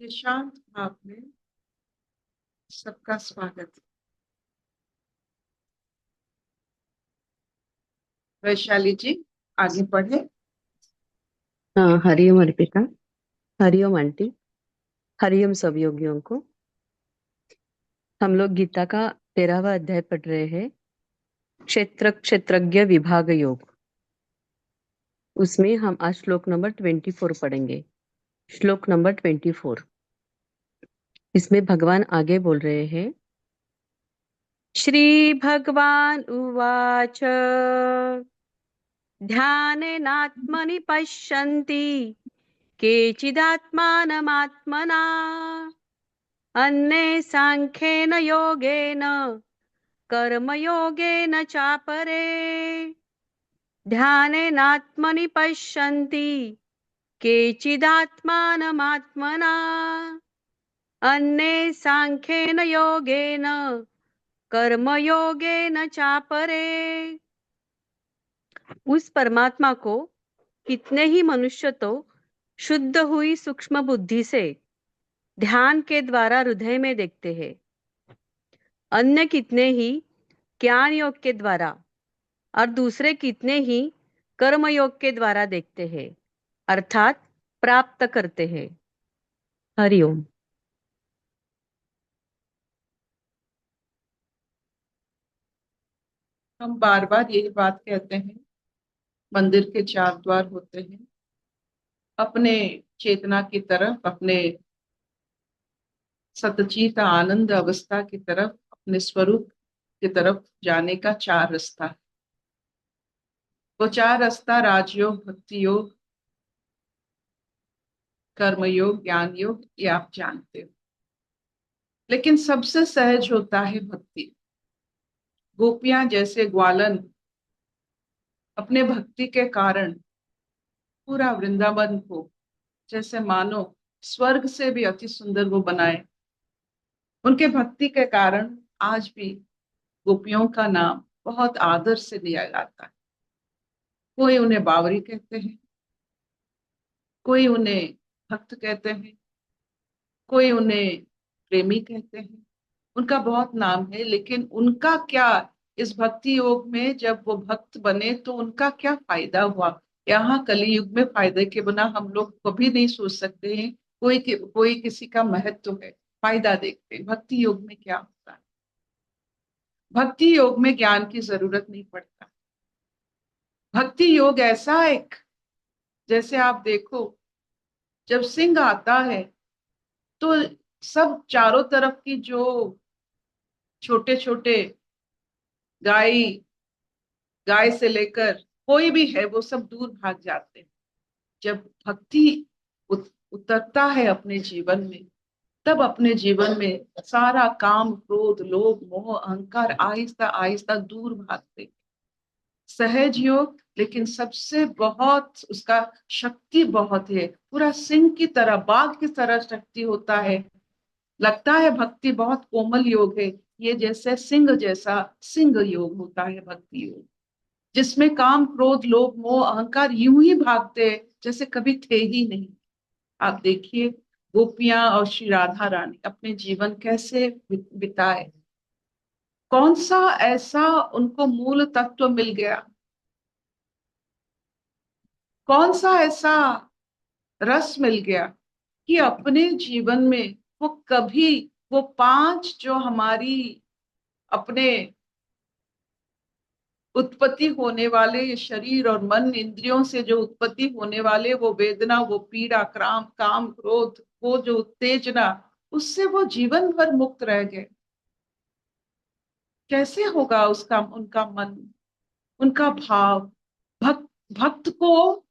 ये शांत भाव में सबका स्वागत है। वैशाली जी आगे बढ़े। हाँ, हरिओम अर्पिता। हरिओम आंटी। हरिओम सब योगियों को। हम लोग गीता का 13वां अध्याय पढ़ रहे हैं। क्षेत्र क्षेत्रज्ञ विभाग योग। उसमें हम आज श्लोक नंबर 24 पढ़ेंगे। श्लोक नंबर 24। इसमें भगवान आगे बोल रहे हैं। श्री भगवान उवाच ध्यानेनात्मनि पश्यन्ति केचिदात्मानमात्मना अन्ये सांख्येन योगेन कर्मयोगेन चापरे ध्यानेनात्मनि पश्यन्ति केचिदात्मानमात्मना अन्ये सांख्येन योगेन कर्मयोगेन चापरे। उस परमात्मा को कितने ही मनुष्य तो शुद्ध हुई सूक्ष्म बुद्धि से ध्यान के द्वारा हृदय में देखते हैं, अन्य कितने ही ज्ञान योग के द्वारा और दूसरे कितने ही कर्मयोग के द्वारा देखते हैं, अर्थात प्राप्त करते हैं। हरिओम। हम बार बार यही बात कहते हैं, मंदिर के चार द्वार होते हैं। अपने चेतना की तरफ, अपने सतचित आनंद अवस्था की तरफ, अपने स्वरूप की तरफ जाने का चार रास्ता है। वो चार रास्ता राजयोग, भक्ति योग, कर्म योग, ज्ञान योग, ये आप जानते हो। लेकिन सबसे सहज होता है भक्ति। गोपियां जैसे ग्वालन अपने भक्ति के कारण पूरा वृंदावन को जैसे मानो स्वर्ग से भी अति सुंदर वो बनाए। उनके भक्ति के कारण आज भी गोपियों का नाम बहुत आदर से लिया जाता है। कोई उन्हें बावरी कहते हैं, कोई उन्हें भक्त कहते हैं, कोई उन्हें प्रेमी कहते हैं। उनका बहुत नाम है, लेकिन उनका क्या, इस भक्ति योग में जब वो भक्त बने तो उनका क्या फायदा हुआ। यहाँ कलयुग में फायदे के बिना हम लोग कभी नहीं सोच सकते हैं। कोई किसी का महत्व है, फायदा देखते हैं। भक्ति योग में क्या होता है? भक्ति योग में ज्ञान की जरूरत नहीं पड़ता। भक्ति योग ऐसा एक, जैसे आप देखो, जब सिंह आता है तो सब चारों तरफ की जो छोटे छोटे गाय गाय से लेकर कोई भी है वो सब दूर भाग जाते हैं। जब भक्ति उतरता है अपने जीवन में, तब अपने जीवन में सारा काम, क्रोध, लोभ, मोह, अहंकार आहिस्ता आहिस्ता दूर भागते। सहज योग, लेकिन सबसे बहुत उसका शक्ति बहुत है। पूरा सिंह की तरह, बाघ की तरह शक्ति होता है। लगता है भक्ति बहुत कोमल योग है, ये जैसे सिंह जैसा सिंह योग होता है भक्ति योग, जिसमें काम, क्रोध, लोभ, मोह, अहंकार यूं ही भागते जैसे कभी थे ही नहीं। आप देखिए गोपियां और श्री राधा रानी अपने जीवन कैसे बिताए। कौन सा ऐसा उनको मूल तत्व मिल गया, कौन सा ऐसा रस मिल गया कि अपने जीवन में वो कभी, वो पांच जो हमारी अपने उत्पत्ति होने वाले, ये शरीर और मन इंद्रियों से जो उत्पत्ति होने वाले, वो वेदना, वो पीड़ा, काम, क्रोध, वो जो उत्तेजना, उससे वो जीवन भर मुक्त रह गए। कैसे होगा उसका, उनका मन, उनका भाव। भक्त को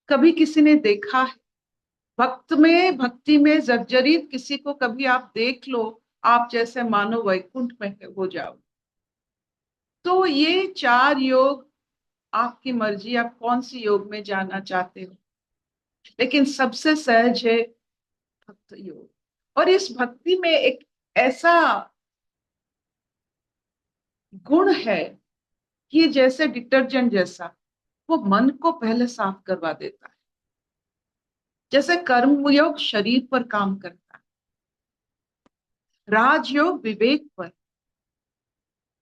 कभी किसी ने देखा है? भक्त में, भक्ति में जर्जरित किसी को कभी आप देख लो, आप जैसे मानो वैकुंठ में हो जाओ। तो ये चार योग, आपकी मर्जी, आप कौन सी योग में जाना चाहते हो, लेकिन सबसे सहज है भक्त योग। और इस भक्ति में एक ऐसा गुण है कि जैसे डिटर्जेंट जैसा, वो मन को पहले साफ करवा देता है। जैसे कर्मयोग शरीर पर काम करता है, राजयोग विवेक पर,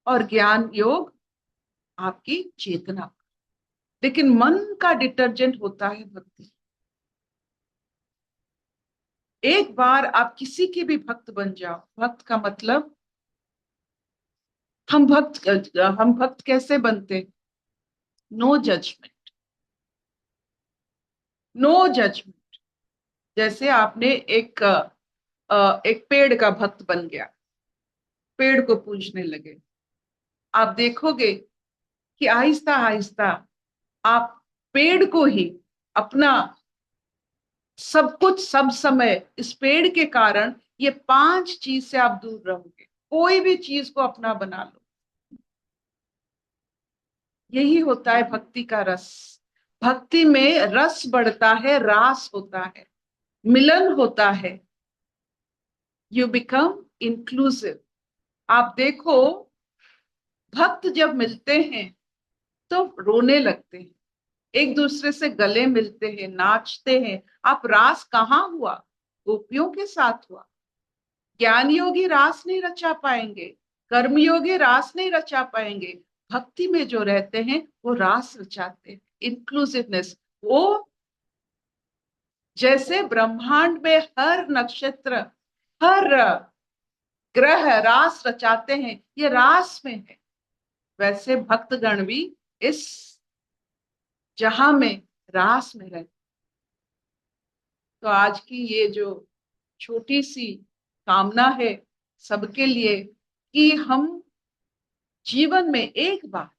और ज्ञान योग आपकी चेतना पर। लेकिन मन का डिटर्जेंट होता है भक्ति। एक बार आप किसी के भी भक्त बन जाओ, भक्त का मतलब हम भक्त कैसे बनते? No judgment, no judgment. जैसे आपने एक पेड़ का भक्त बन गया, पेड़ को पूजने लगे, आप देखोगे कि आहिस्ता आहिस्ता आप पेड़ को ही अपना सब कुछ सब समय, इस पेड़ के कारण ये 5 चीज से आप दूर रहोगे। कोई भी चीज को अपना बना लो। यही होता है भक्ति का रस। भक्ति में रस बढ़ता है, रास होता है, मिलन होता है। You become inclusive. आप देखो, भक्त जब मिलते हैं तो रोने लगते हैं, एक दूसरे से गले मिलते हैं, नाचते हैं। आप रास कहाँ हुआ? गोपियों के साथ हुआ। ज्ञान योगी रास नहीं रचा पाएंगे, कर्मयोगी रास नहीं रचा पाएंगे। भक्ति में जो रहते हैं वो रास रचाते हैं। इंक्लूसिवनेस, वो जैसे ब्रह्मांड में हर नक्षत्र, हर ग्रह रास रचाते हैं, ये रास में है, वैसे भक्तगण भी इस जहां में रास में रहते। तो आज की ये जो छोटी सी कामना है सबके लिए कि हम जीवन में एक बार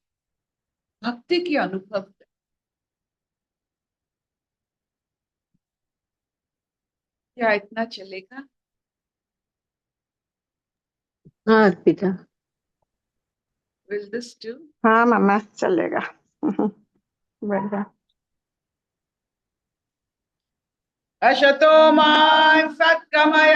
भक्ति की अनुभव करें। क्या इतना चलेगा? हाँ अर्पिता। Will this do? हाँ मामा चलेगा। बढ़िया। अशतो मां सत्कमय,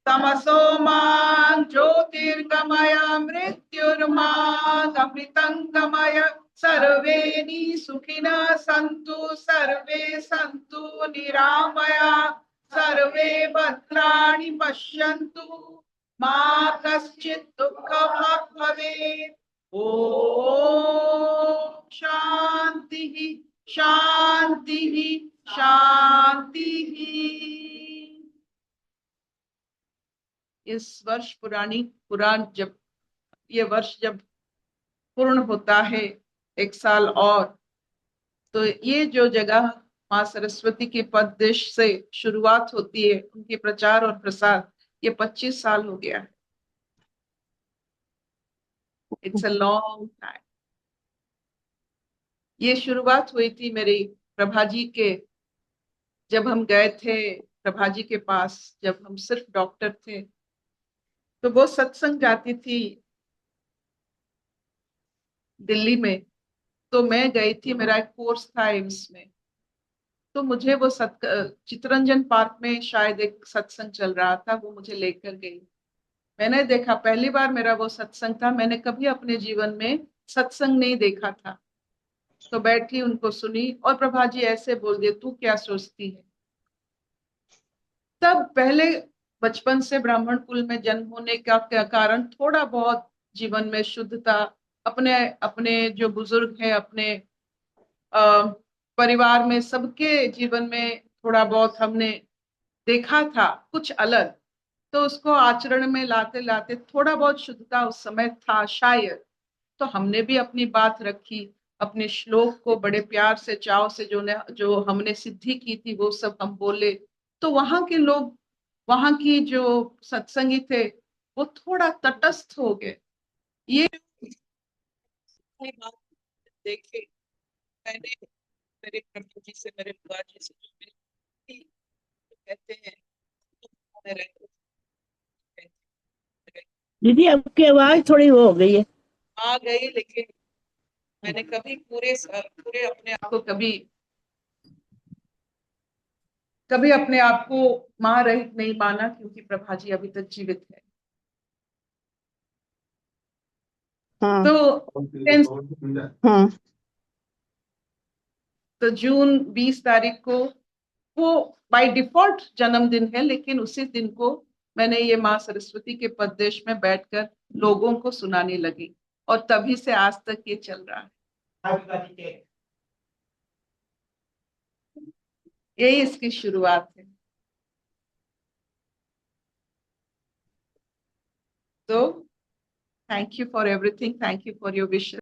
तमसो मां ज्योतिर्गमय, मृत्युर्मां अमृतंगमय। सर्वे सुखिनः सन्तु, सर्वे सन्तु निरामया, सर्वे भद्राणि पश्यन्तु, मा कश्चित् दुःखभाग् भवेत्। ओम शांति शांति शांति। इस वर्ष पुराण जब ये वर्ष जब पूर्ण होता है, 1 साल और, तो ये जो जगह माँ सरस्वती के पददेश से शुरुआत होती है, उनके प्रचार और प्रसार, ये 25 साल हो गया है। It's a long time. ये शुरुआत हुई थी मेरी प्रभा जी के, जब हम गए थे प्रभा जी के पास, जब हम सिर्फ डॉक्टर थे, तो वो सत्संग जाती थी दिल्ली में, तो मैं गई थी, मेरा एक कोर्स था एम्स में। तो मुझे वो चितरंजन पार्क में शायद एक सत्संग चल रहा था, वो मुझे लेकर गई। मैंने देखा, पहली बार मेरा वो सत्संग था, मैंने कभी अपने जीवन में सत्संग नहीं देखा था। तो बैठी, उनको सुनी, और प्रभा जी ऐसे बोल दिए, तू क्या सोचती है? तब पहले बचपन से ब्राह्मण कुल में जन्म होने का कारण थोड़ा बहुत जीवन में शुद्धता, अपने अपने जो बुजुर्ग हैं, अपने परिवार में सबके जीवन में थोड़ा बहुत हमने देखा था कुछ अलग, तो उसको आचरण में लाते लाते थोड़ा बहुत शुद्धता उस समय था शायद। तो हमने भी अपनी बात रखी, अपने श्लोक को बड़े प्यार से चाव से जो हमने सिद्धि की थी वो सब हम बोले। तो वहां के लोग, वहां की जो सत्संगी थे, वो थोड़ा तटस्थ हो गए। ये बात देखे मैंने मेरे प्रभु जी से, मेरे बुआ जी से जो मिली, तो कहते हैं दीदी आपकी आवाज थोड़ी वो हो गई है। आ गई, लेकिन मैंने कभी पूरे अपने आप को कभी अपने आप को मां रहित नहीं माना, क्योंकि प्रभा जी अभी तक जीवित है। हाँ तो हाँ तो जून 20 तारीख को वो बाय डिफॉल्ट जन्मदिन है, लेकिन उसी दिन को मैंने ये माँ सरस्वती के पददेश में बैठकर लोगों को सुनाने लगी, और तभी से आज तक ये चल रहा है। यही इसकी शुरुआत है। तो thank you for everything, thank you for your wishes.